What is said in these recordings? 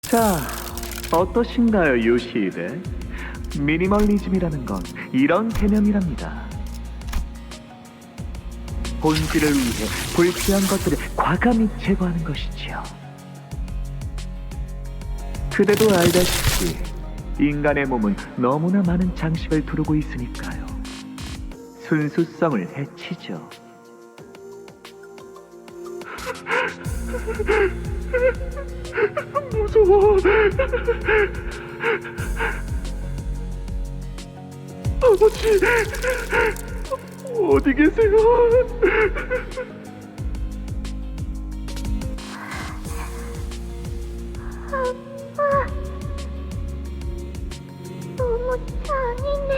자, 어떠신가요, 요시히데? 미니멀리즘이라는 건 이런 개념이랍니다. 본질을 위해 불필요한 것들을 과감히 제거하는 것이지요. 그대도 알다시피 인간의 몸은 너무나 많은 장식을 두르고 있으니까요. 순수성을 해치죠. 무서워. 아버지, 어디 계세요? 너무 잔인해.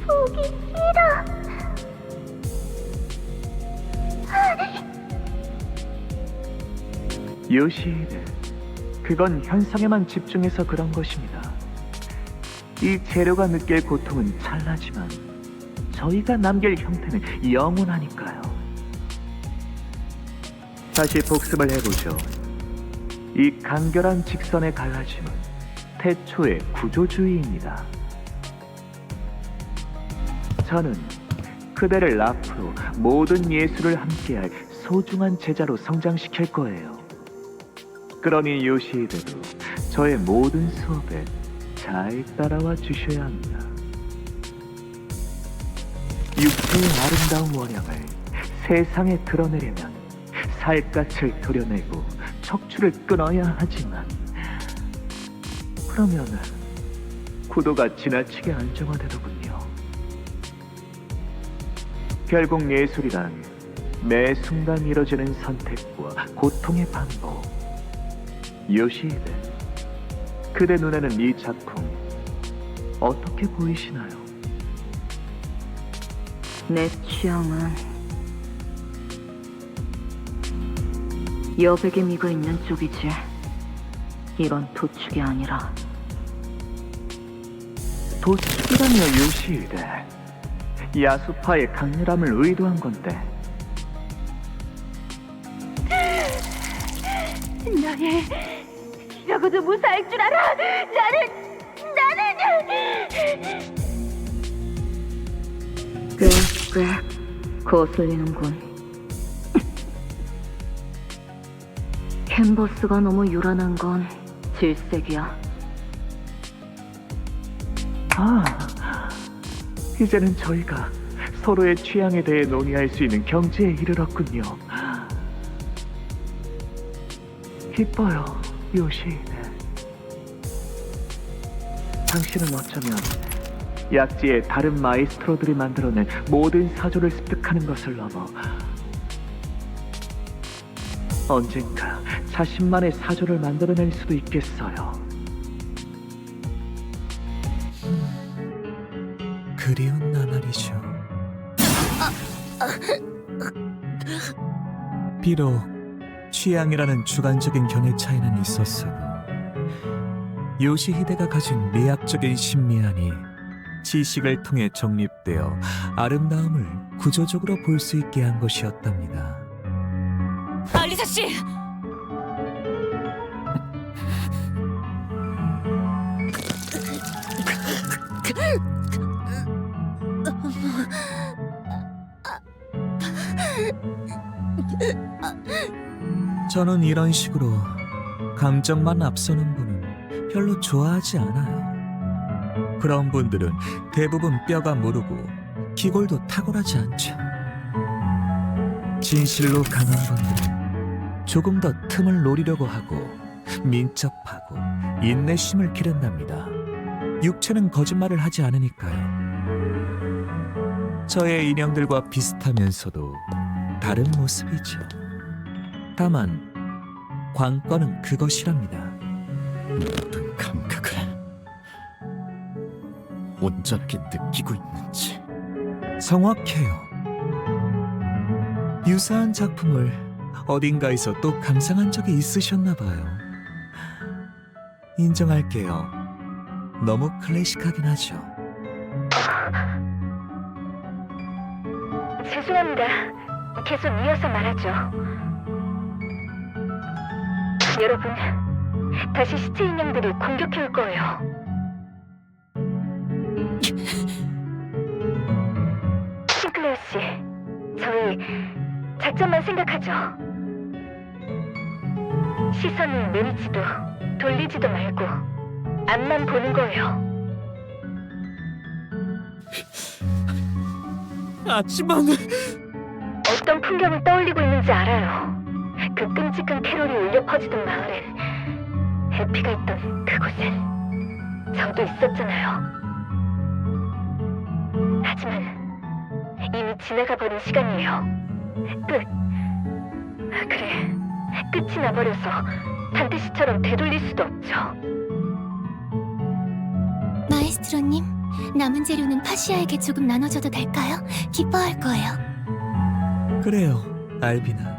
보기 싫어. 요시히데, 그건 현상에만 집중해서 그런 것입니다. 이 재료가 느낄 고통은 찰나지만 저희가 남길 형태는 영원하니까요. 다시 복습을 해보죠. 이 간결한 직선의 갈라짐은 태초의 구조주의입니다. 저는 그대를 앞으로 모든 예술을 함께할 소중한 제자로 성장시킬 거예요. 그러니 요시히데도 저의 모든 수업에 잘 따라와 주셔야 합니다. 육체의 아름다운 원형을 세상에 드러내려면 살갗을 도려내고 척추를 끊어야 하지만, 그러면 구도가 지나치게 안정화되더군요. 결국 예술이란 매 순간 이뤄지는 선택과 고통의 반복. 요시히데, 그대 눈에는 이 작품 어떻게 보이시나요? 내 취향은 여백의 미가 있는 쪽이지, 이런 도축이 아니라. 도축이라며 요시히데, 야수파의 강렬함을 의도한 건데. 너를 이러고도 무사할 줄 알아. 나는 꽤 거슬리는군. 캔버스가 너무 요란한 건 질색이야. 이제는 저희가 서로의 취향에 대해 논의할 수 있는 경지에 이르렀군요. 기뻐요, 요시히데. 당신은 어쩌면 약지의 다른 마이스트로들이 만들어낸 모든 사조를 습득하는 것을 넘어 언젠가 자신만의 사조를 만들어낼 수도 있겠어요. 그리운 나날이죠. 비록 취향이라는 주관적인 견해 차이는 있었어도 요시히데가 가진 미학적인 신미안이 지식을 통해 정립되어 아름다움을 구조적으로 볼 수 있게 한 것이었답니다. 알리사 씨, 저는 이런 식으로 감정만 앞서는 분은 별로 좋아하지 않아요. 그런 분들은 대부분 뼈가 무르고 기골도 탁월하지 않죠. 진실로 강한 분들은 조금 더 틈을 노리려고 하고 민첩하고 인내심을 기른답니다. 육체는 거짓말을 하지 않으니까요. 저의 인형들과 비슷하면서도 다른 모습이죠. 다만 관건은 그것이랍니다. 모든 감각을 온전하게 느끼고 있는지. 정확해요. 유사한 작품을 어딘가에서 또 감상한 적이 있으셨나 봐요. 인정할게요. 너무 클래식하긴 하죠. 죄송합니다. 계속 이어서 말하죠. 여러분, 다시 시체 인형들이 공격해올 거예요. 싱클레어 씨, 저희 작전만 생각하죠. 시선은 내리지도 돌리지도 말고 앞만 보는 거예요. 하지만 어떤 풍경을 떠올리고 있는지 알아요. 그 끔찍한 캐롤이 울려 퍼지던 마을엔, 해피가 있던 그곳엔 저도 있었잖아요. 하지만 이미 지나가 버린 시간이에요. 끝. 그래, 끝이 나버려서 반드시처럼 되돌릴 수도 없죠. 마에스트로님, 남은 재료는 파시아에게 조금 나눠줘도 될까요? 기뻐할 거예요. 그래요, 알비나.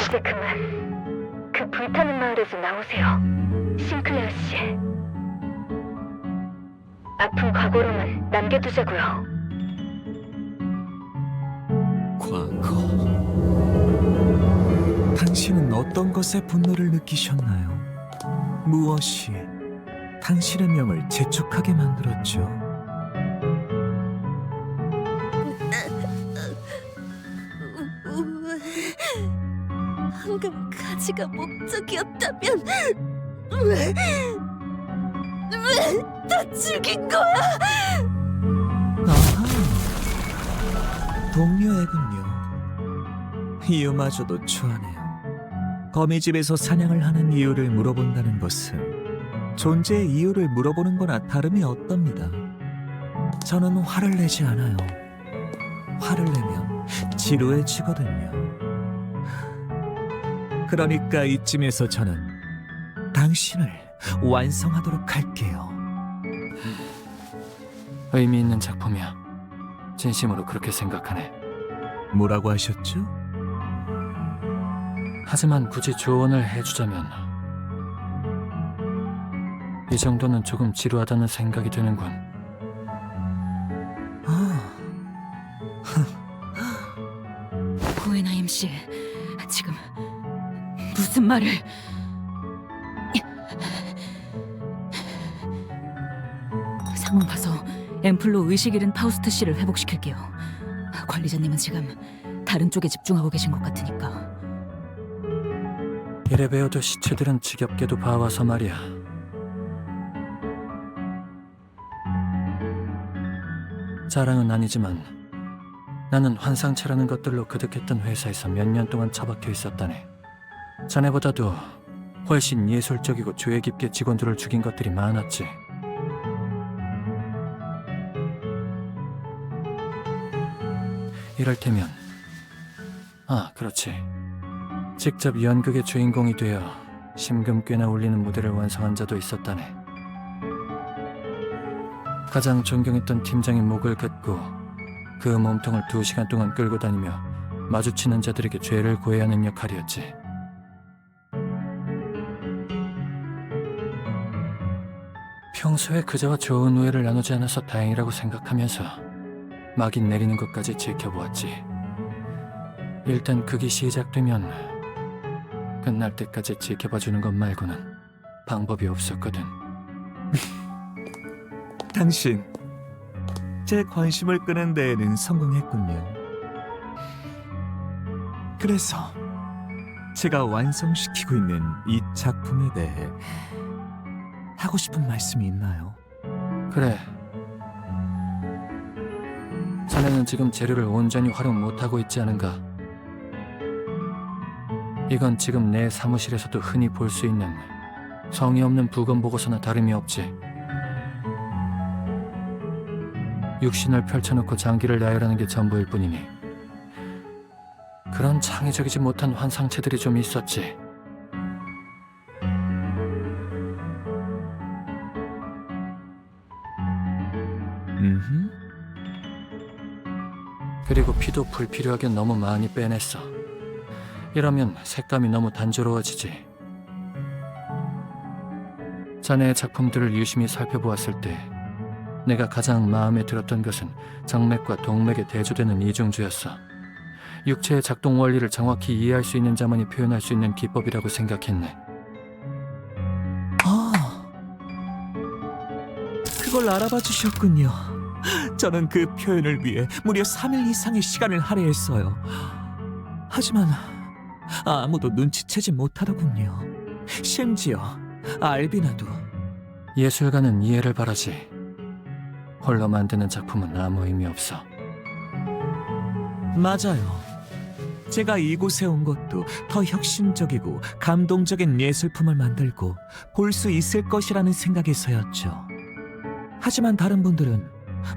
이제 그만 그 불타는 마을에서 나오세요. 싱클레어 씨. 아픈 과거로만 남겨두자고요. 과거. 당신은 어떤 것에 분노를 느끼셨나요? 무엇이 당신의 명을 재촉하게 만들었죠? 방금 가지가 목적이었다면 왜 다 죽인 거야? 아하, 동료애군요. 이유마저도 추하네요. 거미집에서 사냥을 하는 이유를 물어본다는 것은 존재의 이유를 물어보는 거나 다름이 없답니다. 저는 화를 내지 않아요. 화를 내면 지루해지거든요. 그러니까 이쯤에서 저는 당신을 완성하도록 할게요. 의미 있는 작품이야. 진심으로 그렇게 생각하네. 뭐라고 하셨죠? 하지만 굳이 조언을 해주자면 이 정도는 조금 지루하다는 생각이 드는군. 아, 고에나임 씨, 지금 무슨 말을? 상황 봐서 앰플로 의식 잃은 파우스트 씨를 회복시킬게요. 관리자님은 지금 다른 쪽에 집중하고 계신 것 같으니까. 이래 배워도 시체들은 지겹게도 봐와서 말이야. 자랑은 아니지만 나는 환상체라는 것들로 그득했던 회사에서 몇 년 동안 처박혀 있었다네. 자네보다도 훨씬 예술적이고 조예 깊게 직원들을 죽인 것들이 많았지. 이럴테면, 그렇지. 직접 연극의 주인공이 되어 심금 꽤나 울리는 무대를 완성한 자도 있었다네. 가장 존경했던 팀장이 목을 긋고 그 몸통을 2시간 동안 끌고 다니며 마주치는 자들에게 죄를 고해야 하는 역할이었지. 평소에 그자와 좋은 우애를 나누지 않아서 다행이라고 생각하면서 막이 내리는 것까지 지켜보았지. 일단 극이 시작되면 끝날 때까지 지켜봐주는 것 말고는 방법이 없었거든. 당신 제 관심을 끄는 데에는 성공했군요. 그래서 제가 완성시키고 있는 이 작품에 대해 하고 싶은 말씀이 있나요? 그래. 자네는 지금 재료를 온전히 활용 못하고 있지 않은가? 이건 지금 내 사무실에서도 흔히 볼 수 있는 성의 없는 부검 보고서나 다름이 없지. 육신을 펼쳐놓고 장기를 나열하는 게 전부일 뿐이니 그런 창의적이지 못한 환상체들이 좀 있었지. 그리고 피도 불필요하게 너무 많이 빼냈어. 이러면 색감이 너무 단조로워지지. 자네의 작품들을 유심히 살펴보았을 때 내가 가장 마음에 들었던 것은 정맥과 동맥에 대조되는 이중주였어. 육체의 작동 원리를 정확히 이해할 수 있는 자만이 표현할 수 있는 기법이라고 생각했네. 아, 그걸 알아봐 주셨군요. 저는 그 표현을 위해 무려 3일 이상의 시간을 할애했어요. 하지만 아무도 눈치채지 못하더군요. 심지어 알비나도. 예술가는 이해를 바라지. 홀로 만드는 작품은 아무 의미 없어. 맞아요. 제가 이곳에 온 것도 더 혁신적이고 감동적인 예술품을 만들고 볼 수 있을 것이라는 생각에서였죠. 하지만 다른 분들은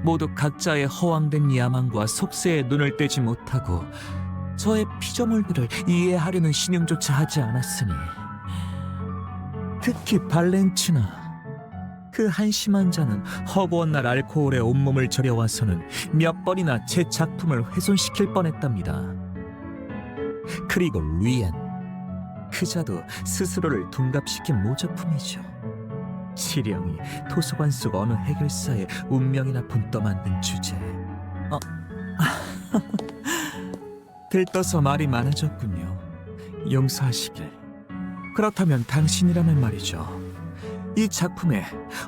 모두 각자의 허황된 야망과 속세에 눈을 떼지 못하고 저의 피조물들을 이해하려는 신용조차 하지 않았으니, 특히 발렌치나, 그 한심한 자는 허구한 날 알코올에 온몸을 절여와서는 몇 번이나 제 작품을 훼손시킬 뻔했답니다. 그리고 루이엔, 그자도 스스로를 둔갑시킨 모조품이죠. 지령이 도서관 속 어느 해결사의 운명이나 분떠 만든 주제. 들떠서 말이 많아졌군요. 용서하시길. 그렇다면 당신이라면 말이죠. 이 작품에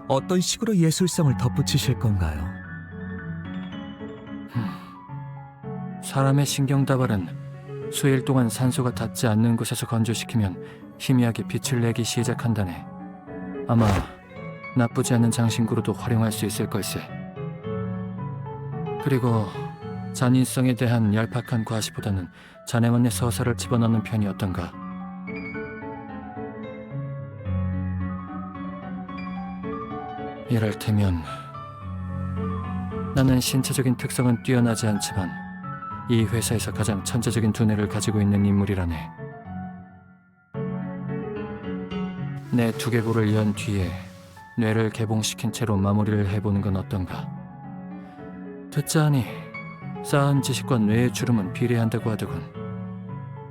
어떤 식으로 예술성을 덧붙이실 건가요? 사람의 신경다발은 수일 동안 산소가 닿지 않는 곳에서 건조시키면 희미하게 빛을 내기 시작한다네. 아마 나쁘지 않은 장신구로도 활용할 수 있을 걸세. 그리고 잔인성에 대한 얄팍한 과시보다는 자네만의 서사를 집어넣는 편이 어떤가? 이를테면 나는 신체적인 특성은 뛰어나지 않지만 이 회사에서 가장 천재적인 두뇌를 가지고 있는 인물이라네. 내 두개골을 연 뒤에 뇌를 개봉시킨 채로 마무리를 해보는 건 어떤가? 듣자 하니 쌓은 지식과 뇌의 주름은 비례한다고 하더군.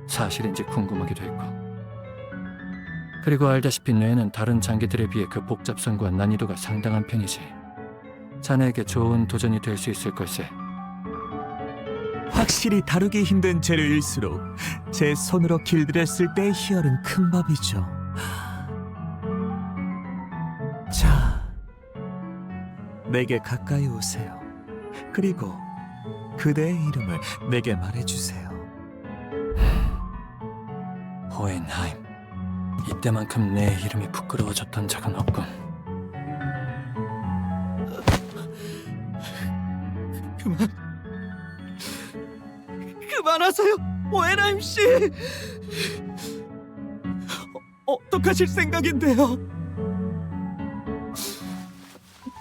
사실인지 궁금하기도 했고. 그리고 알다시피 뇌는 다른 장기들에 비해 그 복잡성과 난이도가 상당한 편이지. 자네에게 좋은 도전이 될 수 있을 걸세. 확실히 다루기 힘든 재료일수록 제 손으로 길들였을 때의 희열은 큰 법이죠. 자, 내게 가까이 오세요. 그리고 그대의 이름을 내게 말해주세요. 호엔하임. 이때만큼 내 이름이 부끄러워졌던 적은 없군. 그만하세요, 오에나임 씨. 어떡하실 생각인데요?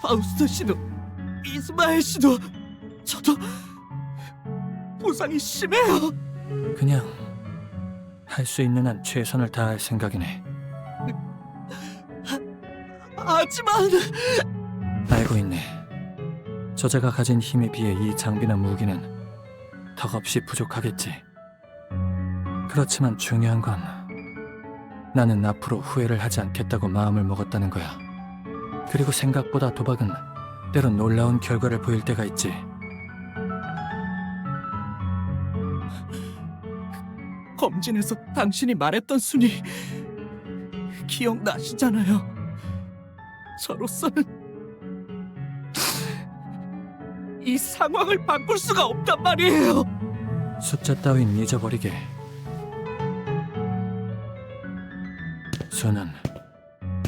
파우스트 씨도 이스마엘 씨도 저도 부상이 심해요. 그냥 할 수 있는 한 최선을 다할 생각이네. 하지만 알고 있네. 저자가 가진 힘에 비해 이 장비나 무기는 턱없이 부족하겠지. 그렇지만 중요한 건 나는 앞으로 후회를 하지 않겠다고 마음을 먹었다는 거야. 그리고 생각보다 도박은 때론 놀라운 결과를 보일 때가 있지. 검진에서 당신이 말했던 순위 기억나시잖아요. 저로서는 이 상황을 바꿀 수가 없단 말이에요. 숫자 따윈 잊어버리게. 수는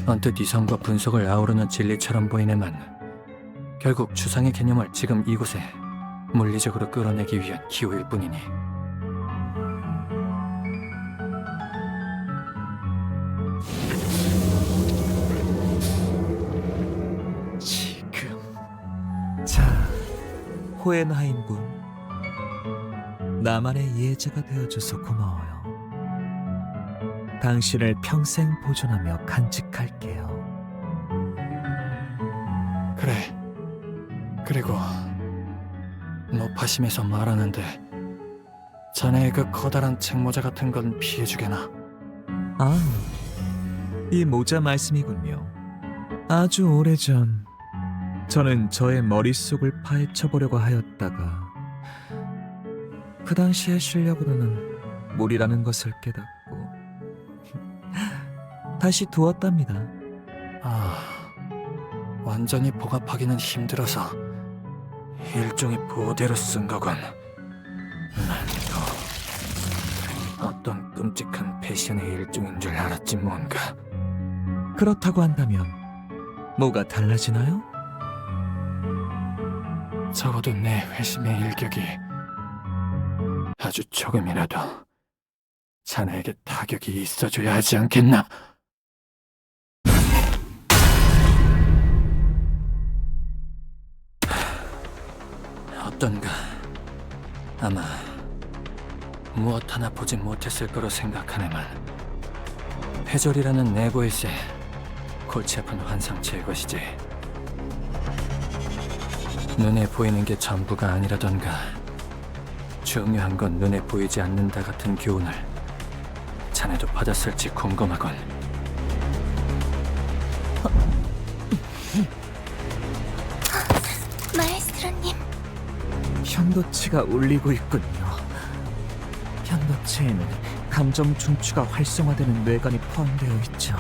언뜻 이성과 분석을 아우르는 진리처럼 보이네만 결국 추상의 개념을 지금 이곳에 물리적으로 끌어내기 위한 기호일 뿐이니. 지금 자, 호엔하임 군, 나만의 예제가 되어줘서 고마워요. 당신을 평생 보존하며 간직할게요. 그래. 그리고 노파심에서 말하는데 자네의 그 커다란 책모자 같은 건 피해주게나. 아, 이 모자 말씀이군요. 아주 오래전 저는 저의 머릿속을 파헤쳐보려고 하였다가 그 당시의 실력으로는 무리라는 것을 깨닫고 다시 두었답니다. 완전히 복압하기는 힘들어서 일종의 보호대로 쓴 거군. 난 또 어떤 끔찍한 패션의 일종인 줄 알았지 뭔가. 그렇다고 한다면 뭐가 달라지나요? 적어도 내 회심의 일격이 아주 조금이라도 자네에게 타격이 있어줘야 하지 않겠나? 어떤가? 아마 무엇 하나 보지 못했을 거로 생각하네만 회절이라는 내고일세 골치 아픈 환상체의 것이지. 눈에 보이는 게 전부가 아니라던가 중요한 건 눈에 보이지 않는다 같은 교훈을 자네도 받았을지 궁금하군. 마에스트로님, 편도체가 울리고 있군요. 편도체에는 감정 중추가 활성화되는 뇌관이 포함되어 있죠.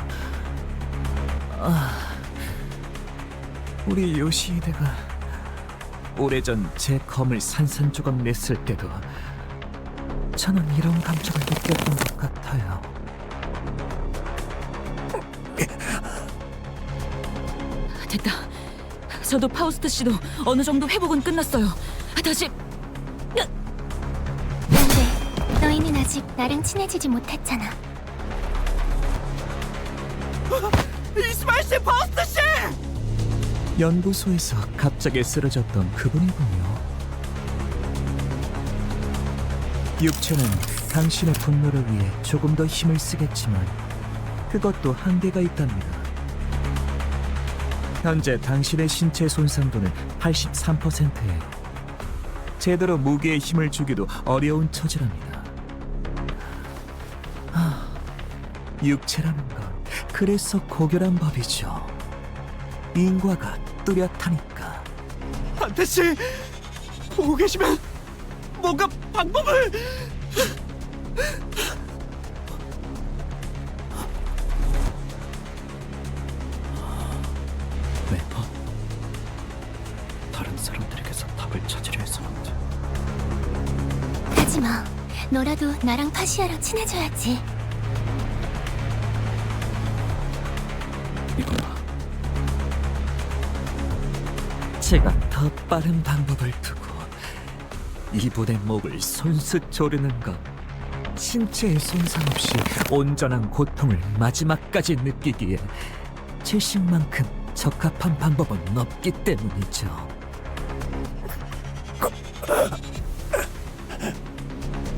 우리 요시히데가 오래전 제 검을 산산조각 냈을 때도 저는 이런 감정을 느꼈던 것 같아요. 됐다. 저도 파우스트 씨도 어느 정도 회복은 끝났어요. 다시 안돼. 너희는 아직 나랑 친해지지 못했잖아. 연구소에서 갑자기 쓰러졌던 그분이군요. 육체는 당신의 분노를 위해 조금 더 힘을 쓰겠지만 그것도 한계가 있답니다. 현재 당신의 신체 손상도는 83%예요. 제대로 무기에 힘을 주기도 어려운 처지랍니다. 육체라는 건 그래서 고결한 법이죠. 인과가 뚜렷하니까. 한태씨! 보고 계시면 뭔가 방법을... 매번 다른 사람들에게서 답을 찾으려 했었는데 하지마. 너라도 나랑 파시아랑 친해져야지. 이거나 제가 더 빠른 방법을 두고 이분의 목을 손수 조르는 것. 신체에 손상 없이 온전한 고통을 마지막까지 느끼기에 질식만큼 적합한 방법은 없기 때문이죠.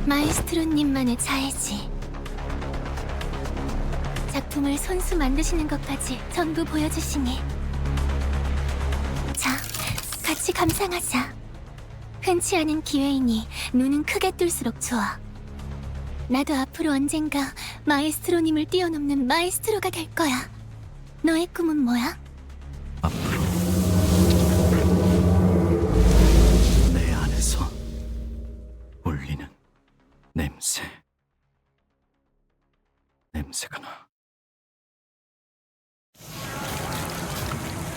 마에스트로님만의 자해지. 작품을 손수 만드시는 것까지 전부 보여주시니. 자, 같이 감상하자. 흔치 않은 기회이니 눈은 크게 뜰수록 좋아. 나도 앞으로 언젠가 마에스트로님을 뛰어넘는 마에스트로가 될 거야. 너의 꿈은 뭐야? 앞으로 내 안에서 울리는 냄새가 나.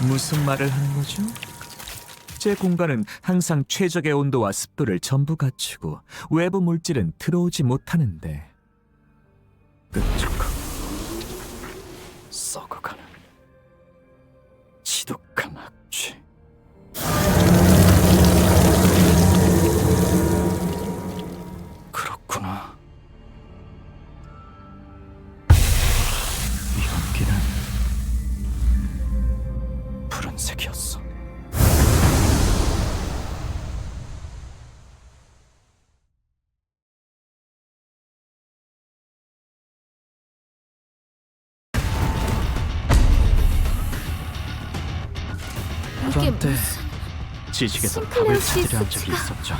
무슨 말을 하는 거죠? 제 공간은 항상 최적의 온도와 습도를 전부 갖추고 외부 물질은 들어오지 못하는데 끈적하고 썩어가는 지독한 악취. 그렇구나. 연기는 푸른색이었어. 이게 그런데 무슨... 지식에서 답을 찾으려 한 적이 심플레오시스가- 있었죠.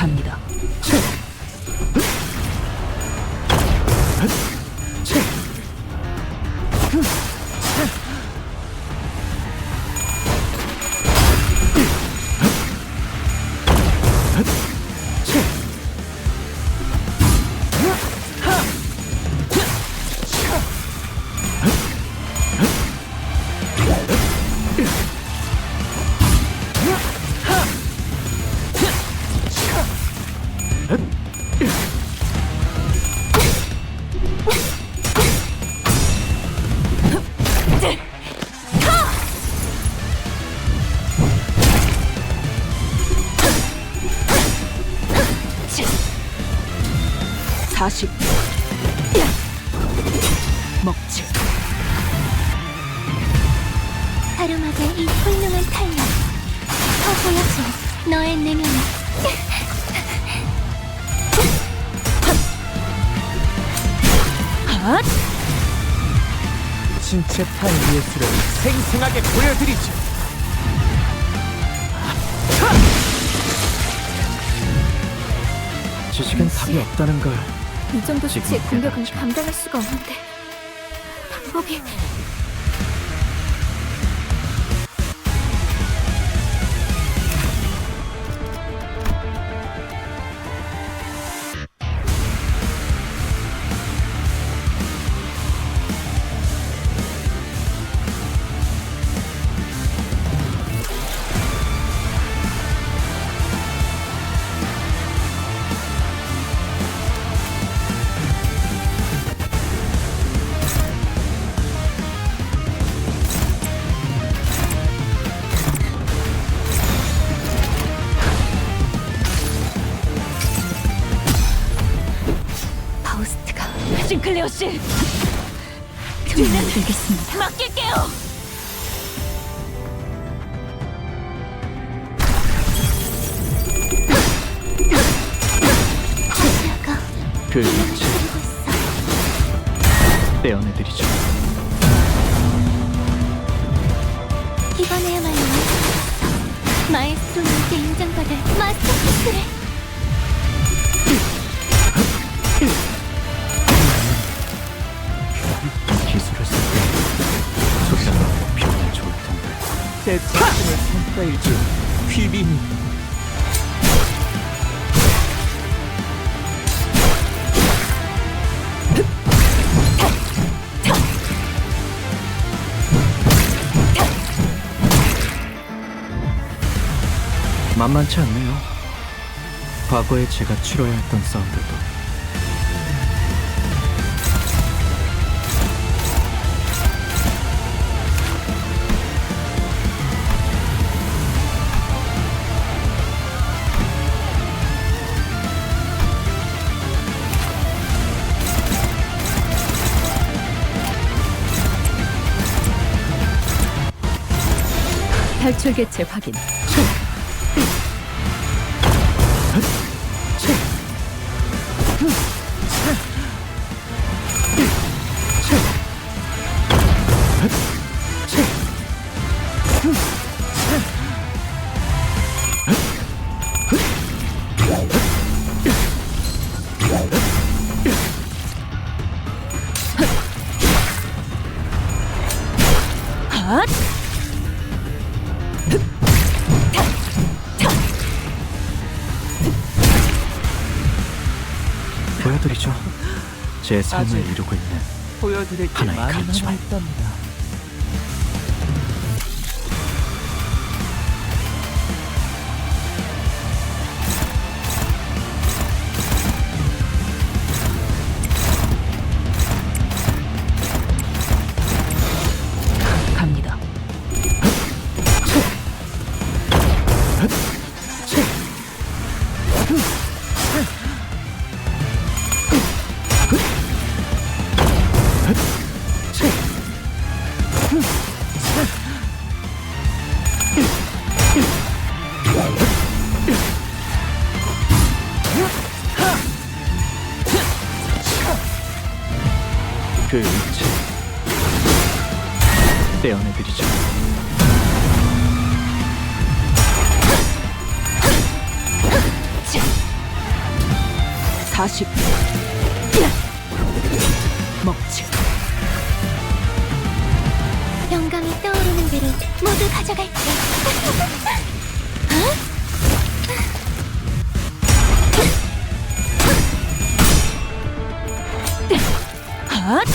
갑니다. 다시 먹지. 가름하게 이 훌륭한 탄력. 더 보여줘. 너의 내면을. 핫! 신체판 예술을 생생하게 보여드리죠. 지식은 답이 없다는 걸 이 정도 수치의 지금 공격은 깨달았죠. 감당할 수가 없는데 방법이 파우스트가 싱클레어 씨, 도움을 드리겠습니다. 맡길게요. 아시아가 그 힘을 빛을 가지고 있어. 떼어내드리죠. 이번에야말로 마에스트로님께 인정받을 마스터피스를. 기술을 쓸 때 소리가 표현이 좋을 텐데. 제 자신을 평가해줄 휘빈이. 만만치 않네요. 과거에 제가 치러야 했던 싸움들도. 탈출 개체 확인. 핫! 보여드리죠. 제 삶을 이루고 있는 보여드릴 게 하나의 많이 가르침을. 남아있답니다. 갑니다. 그 빛을 떼어내드리죠. 40. 먹지. 영감이 떠오르는 대로 모두 가져갈게. 핫!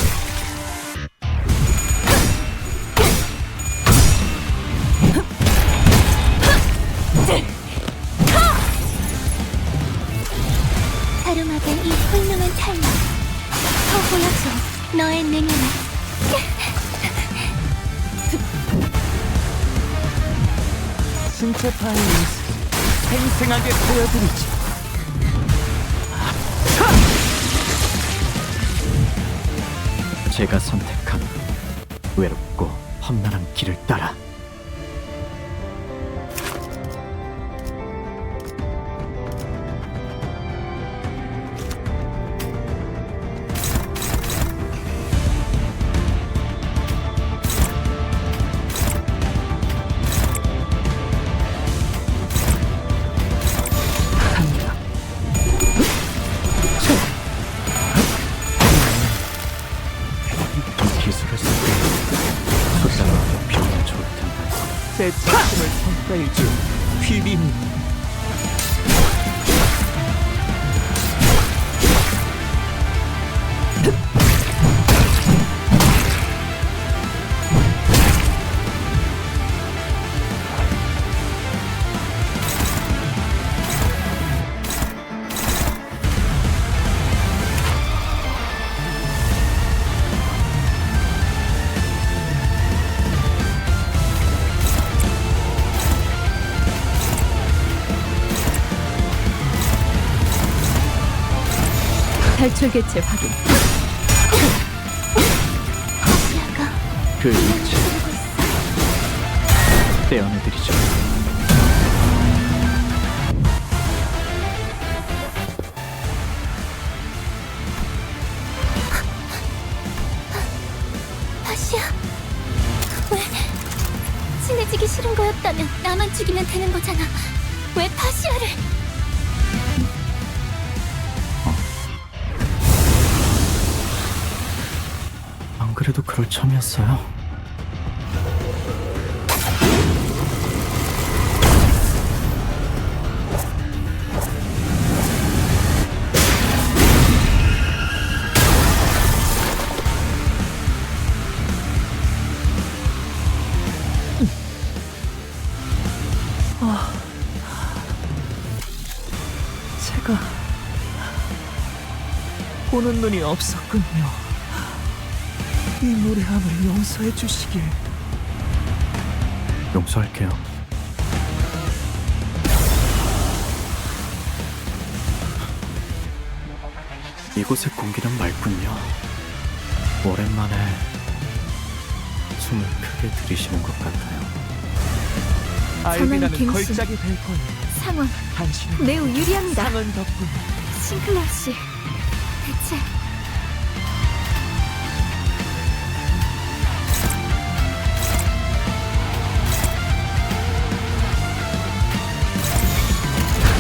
하루마다 이 훌륭한 탈락. 더 보여줘, 너의 능력을. 신체 파이리스 생생하게 보여드리죠. 제가 선택한 외롭고 험난한 길을 따라 갑니다. 이 기술을 쓸때 소장하게 비우면 좋을 텐데 제 작품을 평가해줄 휘비입니다. 탈출 개체 확인. 아시아가 그 일체 부르고 있어. 떼어내드리죠. 아시아, 왜 친해지기 싫은 거였다면 나만 죽이면 되는 거잖아. 왜 파시아를? 안 그래도 그럴 참이었어요. 제가 보는 눈이 없었군요. 이 무례함을 용서해 주시길. 용서할게요. 이곳의 공기는 맑군요. 오랜만에 숨을 크게 들이쉬는 것 같아요. 알비나는 갱신. 걸작이 될 거예요. 상황 당신은 매우 유리합니다. 상은 덕분 싱클라 씨, 대체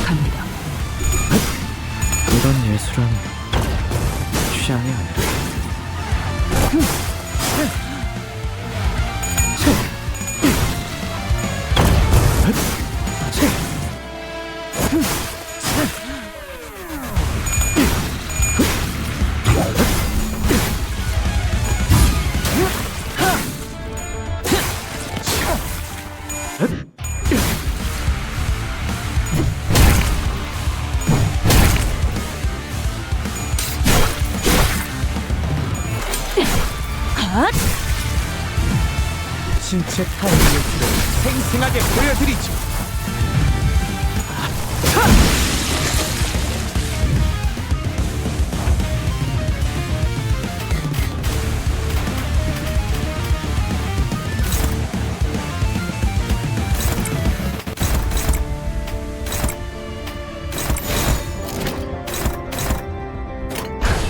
갑니다. 이런 예술은 취향이 아니라 핫! 신체 타의 예술을 생생하게 보여드리죠.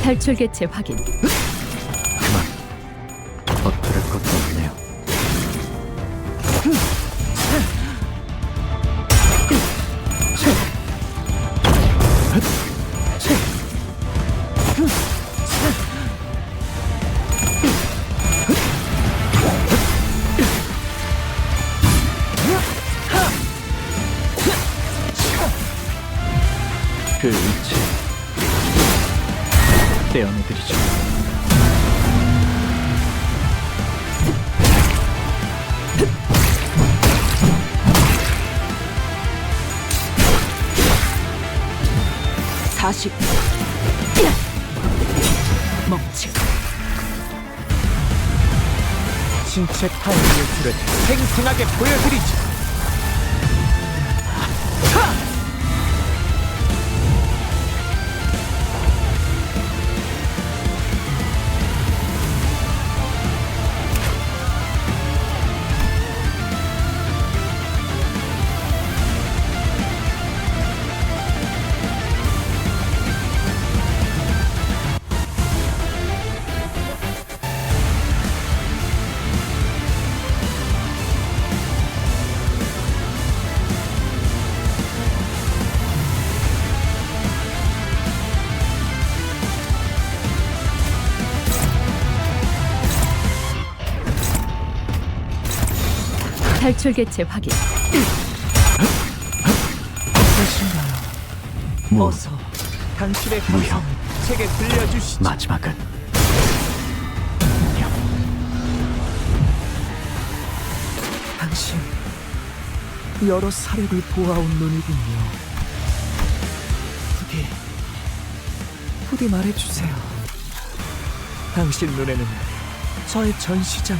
탈출 개체 확인. 그만 버틸 것도 없네요. 그 의체 떼어내드리죠. 사십 멈추. 신체 타임 예술을 생생하게 보여드리죠. 탈출 개체 확인. 뭐, 어서 당신의 감성을 제게 들려주시죠. 마지막은 당신 여러 사례를 보아온 눈이군요. 부디 말해주세요. 당신 눈에는 저의 전시장이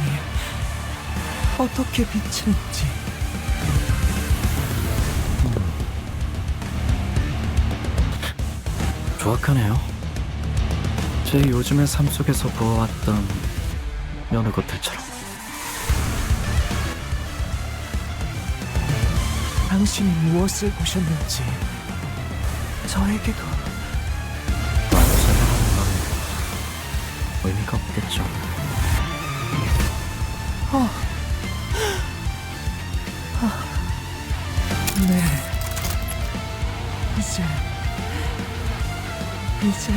어떻게 비치는지. 조악하네요. 제 요즘의 삶 속에서 보아왔던 여느 것들처럼. 당신이 무엇을 보셨는지 저에게도. 말로 설명하는 건 의미가 없겠죠. 네, 이제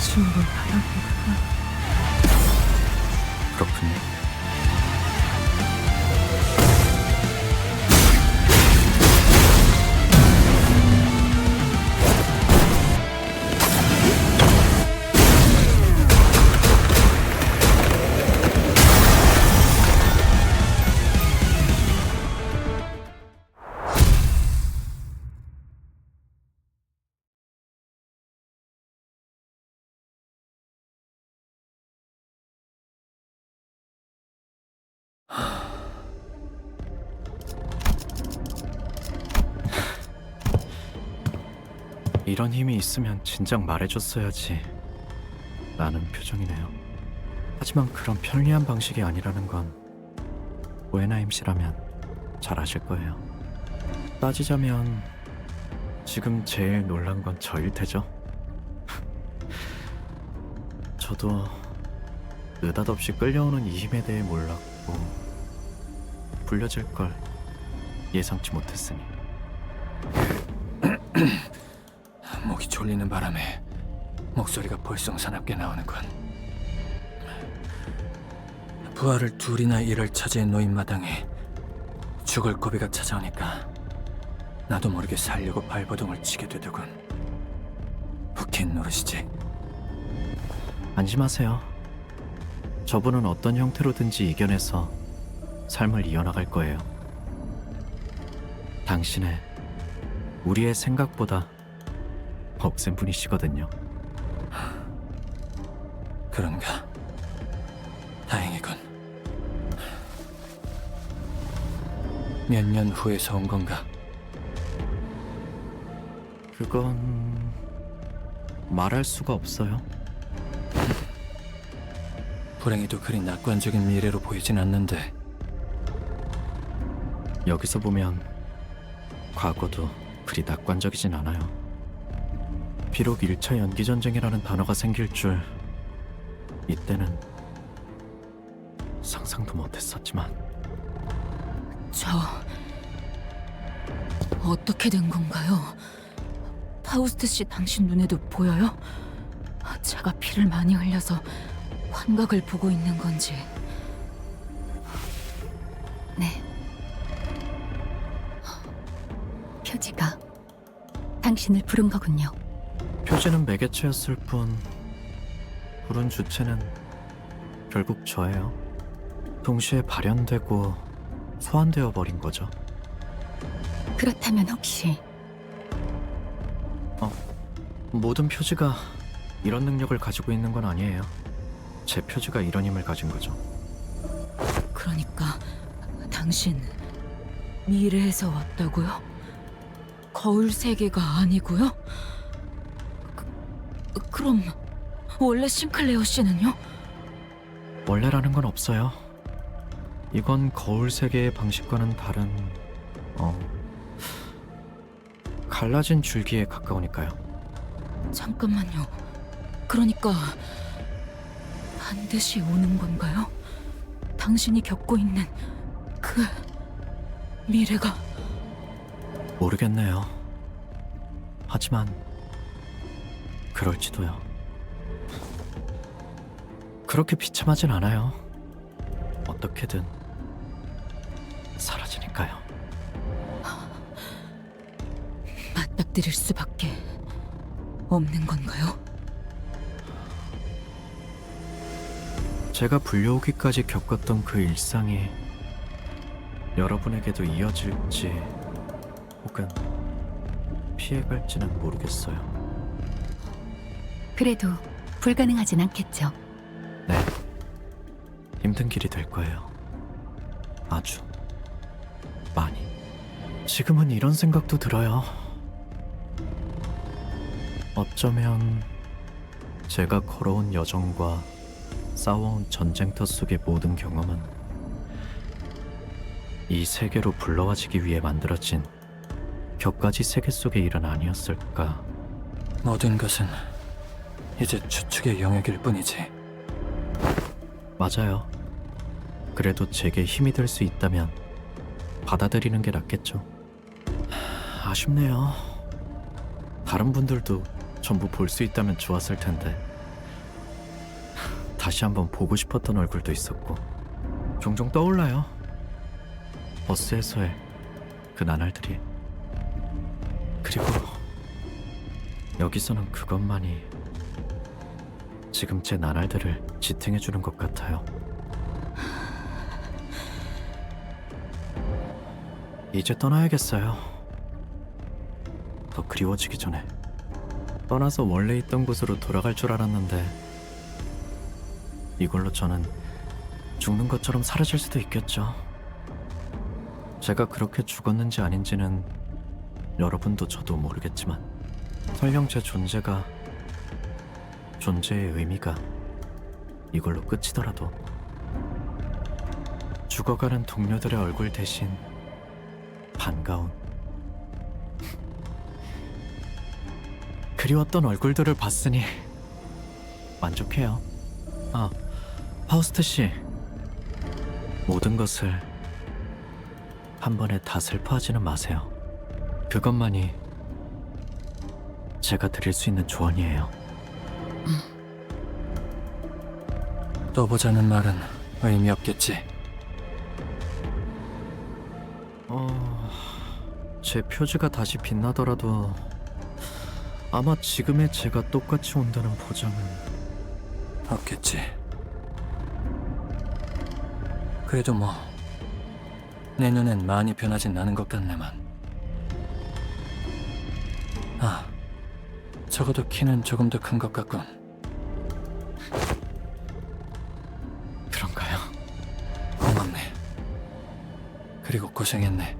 충분하답니다. 그렇군요. 이런 힘이 있으면 진작 말해줬어야지 라는 표정이네요. 하지만 그런 편리한 방식이 아니라는 건 오에나임 씨라면 잘 아실 거예요. 따지자면 지금 제일 놀란 건 저일 테죠. 저도 느닷없이 끌려오는 이 힘에 대해 몰랐고 불려질 걸 예상치 못했으니. 목이 졸리는 바람에 목소리가 벌써 사납게 나오는군. 부하를 둘이나 일을 차지해 놓인 마당에 죽을 고비가 찾아오니까 나도 모르게 살려고 발버둥을 치게 되더군. 후킨 노릇이지. 안심하세요. 저분은 어떤 형태로든지 이겨내서 삶을 이어나갈 거예요. 당신의 우리의 생각보다 억센 분이시거든요. 그런가? 다행이군. 몇 년 후에서 온 건가? 그건 말할 수가 없어요. 불행히도 그리 낙관적인 미래로 보이진 않는데. 여기서 보면 과거도 그리 낙관적이진 않아요. 비록 1차 연기전쟁이라는 단어가 생길 줄 이때는 상상도 못했었지만. 저 어떻게 된 건가요? 파우스트 씨 당신 눈에도 보여요? 제가 피를 많이 흘려서 환각을 보고 있는 건지. 네. 표지가 당신을 부른 거군요. 표지는 매개체였을 뿐 부른 주체는 결국 저예요. 동시에 발현되고 소환되어 버린 거죠. 그렇다면 혹시 모든 표지가 이런 능력을 가지고 있는 건 아니에요. 제 표지가 이런 힘을 가진 거죠. 그러니까 당신 미래에서 왔다고요? 거울 세계가 아니고요? 그럼 원래 싱클레어 씨는요? 원래라는 건 없어요. 이건 거울 세계의 방식과는 다른 갈라진 줄기에 가까우니까요. 잠깐만요. 그러니까 반드시 오는 건가요? 당신이 겪고 있는 그 미래가 모르겠네요. 하지만 그럴지도요. 그렇게 비참하진 않아요. 어떻게든 사라지니까요. 맞닥뜨릴 수밖에 없는 건가요? 제가 불려오기까지 겪었던 그 일상이 여러분에게도 이어질지 혹은 피해갈지는 모르겠어요. 그래도 불가능하진 않겠죠. 네, 힘든 길이 될 거예요. 아주 많이. 지금은 이런 생각도 들어요. 어쩌면 제가 걸어온 여정과 싸워온 전쟁터 속의 모든 경험은 이 세계로 불러와지기 위해 만들어진 격가지 세계 속의 일은 아니었을까. 모든 것은 이제 추측의 영역일 뿐이지. 맞아요. 그래도 제게 힘이 될 수 있다면 받아들이는 게 낫겠죠. 아쉽네요. 다른 분들도 전부 볼 수 있다면 좋았을 텐데. 다시 한번 보고 싶었던 얼굴도 있었고 종종 떠올라요. 버스에서의 그 나날들이. 그리고 여기서는 그것만이 지금 제 나날들을 지탱해주는 것 같아요. 이제 떠나야겠어요. 더 그리워지기 전에. 떠나서 원래 있던 곳으로 돌아갈 줄 알았는데 이걸로 저는 죽는 것처럼 사라질 수도 있겠죠. 제가 그렇게 죽었는지 아닌지는 여러분도 저도 모르겠지만 설령 제 존재가 존재의 의미가 이걸로 끝이더라도 죽어가는 동료들의 얼굴 대신 반가운 그리웠던 얼굴들을 봤으니 만족해요. 아, 파우스트 씨, 모든 것을 한 번에 다 슬퍼하지는 마세요. 그것만이 제가 드릴 수 있는 조언이에요. 또 보자는 말은 의미 없겠지. 제 표지가 다시 빛나더라도 아마 지금의 제가 똑같이 온다는 보장은 없겠지. 그래도 뭐 내 눈엔 많이 변하진 않은 것 같네만. 아, 적어도 키는 조금 더 큰 것 같군. 그런가요? 고맙네. 그리고 고생했네.